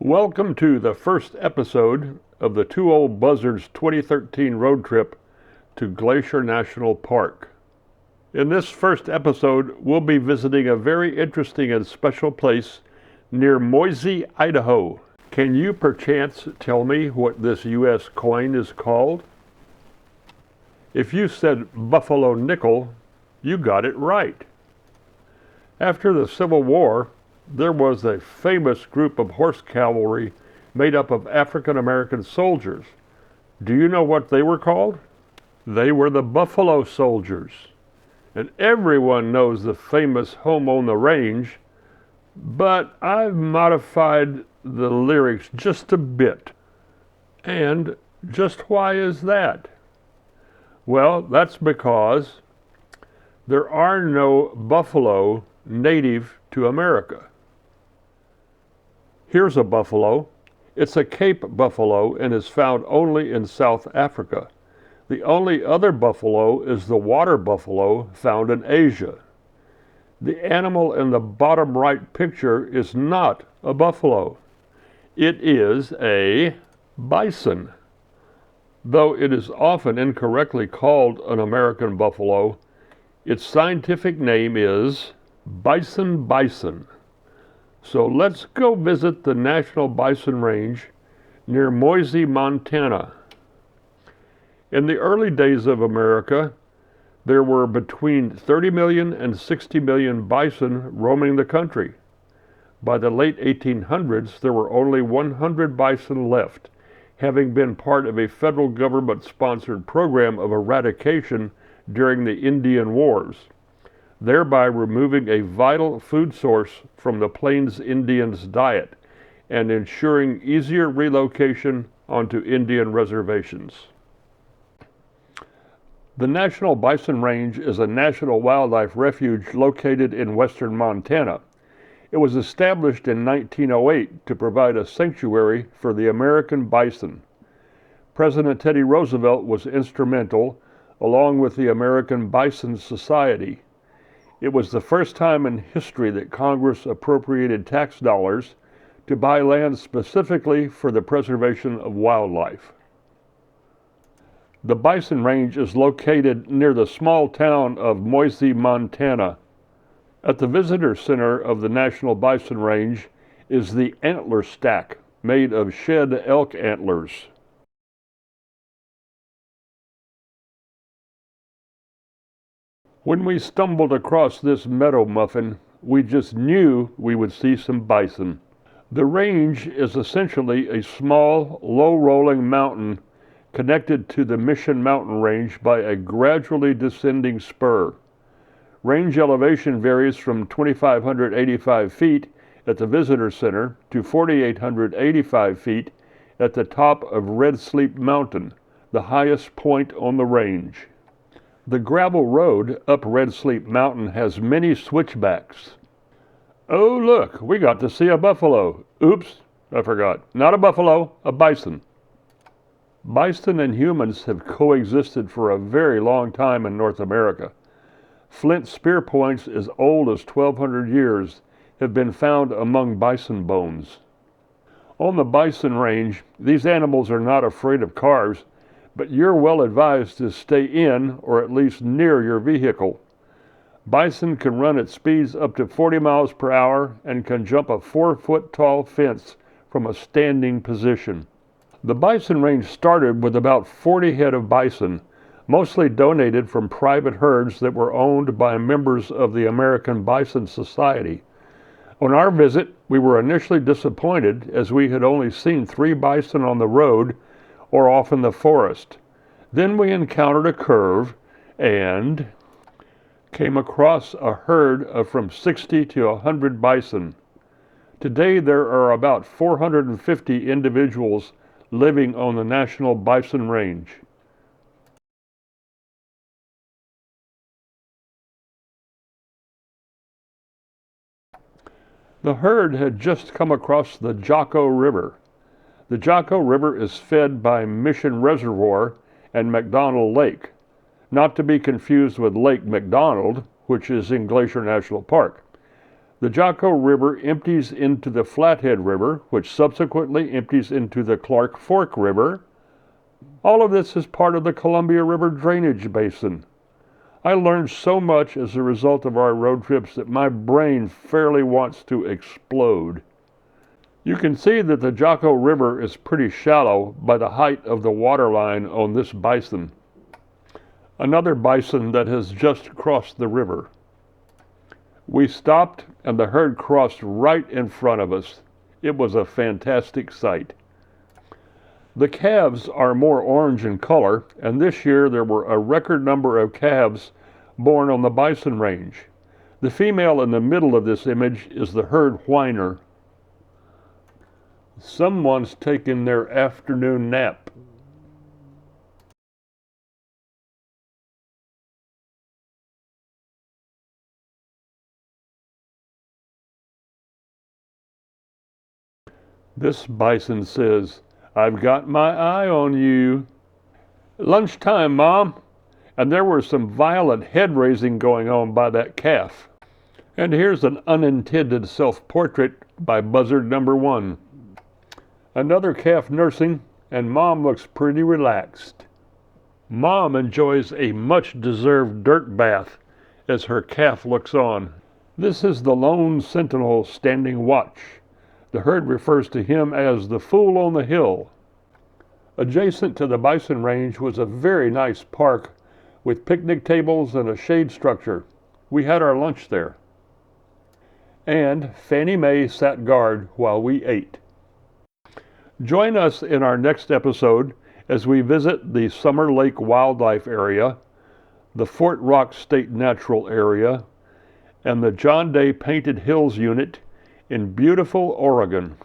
Welcome to the first episode of the Two Old Buzzards 2013 road trip to Glacier National Park. In this first episode, we'll be visiting a very interesting and special place near Moise, Idaho. Can you perchance tell me what this U.S. coin is called? If you said buffalo nickel, you got it right. After the Civil War, there was a famous group of horse cavalry made up of African American soldiers. Do you know what they were called? They were the Buffalo Soldiers. And everyone knows the famous Home on the Range, but I've modified the lyrics just a bit. And just why is that? Well, that's because there are no buffalo native to America. Here's a buffalo. It's a Cape buffalo and is found only in South Africa. The only other buffalo is the water buffalo found in Asia. The animal in the bottom right picture is not a buffalo. It is a bison. Though it is often incorrectly called an American buffalo, its scientific name is bison. So let's go visit the National Bison Range near Moise, Montana. In the early days of America, there were between 30 million and 60 million bison roaming the country. By the late 1800s, there were only 100 bison left, having been part of a federal government-sponsored program of eradication during the Indian Wars, thereby removing a vital food source from the Plains Indians' diet and ensuring easier relocation onto Indian reservations. The National Bison Range is a national wildlife refuge located in western Montana. It was established in 1908 to provide a sanctuary for the American bison. President Teddy Roosevelt was instrumental, along with the American Bison Society. It was the first time in history that Congress appropriated tax dollars to buy land specifically for the preservation of wildlife. The Bison Range is located near the small town of Moise, Montana. At the visitor center of the National Bison Range is the antler stack, made of shed elk antlers. When we stumbled across this meadow muffin, we just knew we would see some bison. The range is essentially a small, low-rolling mountain connected to the Mission Mountain Range by a gradually descending spur. Range elevation varies from 2,585 feet at the visitor center to 4,885 feet at the top of Red Sleep Mountain, the highest point on the range. The gravel road up Red Sleep Mountain has many switchbacks. Oh, look, we got to see a buffalo. Oops, I forgot. Not a buffalo, a bison. Bison and humans have coexisted for a very long time in North America. Flint spear points as old as 1,200 years have been found among bison bones. On the bison range, these animals are not afraid of cars, but you're well advised to stay in or at least near your vehicle. Bison can run at speeds up to 40 miles per hour and can jump a 4-foot-tall fence from a standing position. The bison range started with about 40 head of bison, mostly donated from private herds that were owned by members of the American Bison Society. On our visit, we were initially disappointed as we had only seen 3 bison on the road or off in the forest. Then we encountered a curve and came across a herd of from 60 to 100 bison. Today there are about 450 individuals living on the National Bison Range. The herd had just come across the Jaco River. The Jaco River is fed by Mission Reservoir and McDonald Lake, not to be confused with Lake McDonald, which is in Glacier National Park. The Jaco River empties into the Flathead River, which subsequently empties into the Clark Fork River. All of this is part of the Columbia River drainage basin. I learned so much as a result of our road trips that my brain fairly wants to explode. You can see that the Jaco River is pretty shallow by the height of the waterline on this bison. Another bison that has just crossed the river. We stopped and the herd crossed right in front of us. It was a fantastic sight. The calves are more orange in color, and this year there were a record number of calves born on the Bison Range. The female in the middle of this image is the herd whiner. Someone's taking their afternoon nap. This bison says, "I've got my eye on you." Lunchtime, Mom, and there was some violent head raising going on by that calf. And here's an unintended self-portrait by buzzard number 1. Another calf nursing, and Mom looks pretty relaxed. Mom enjoys a much-deserved dirt bath as her calf looks on. This is the lone sentinel standing watch. The herd refers to him as the fool on the hill. Adjacent to the Bison Range was a very nice park with picnic tables and a shade structure. We had our lunch there. And Fannie Mae sat guard while we ate. Join us in our next episode as we visit the Summer Lake Wildlife Area, the Fort Rock State Natural Area, and the John Day Painted Hills Unit in beautiful Oregon.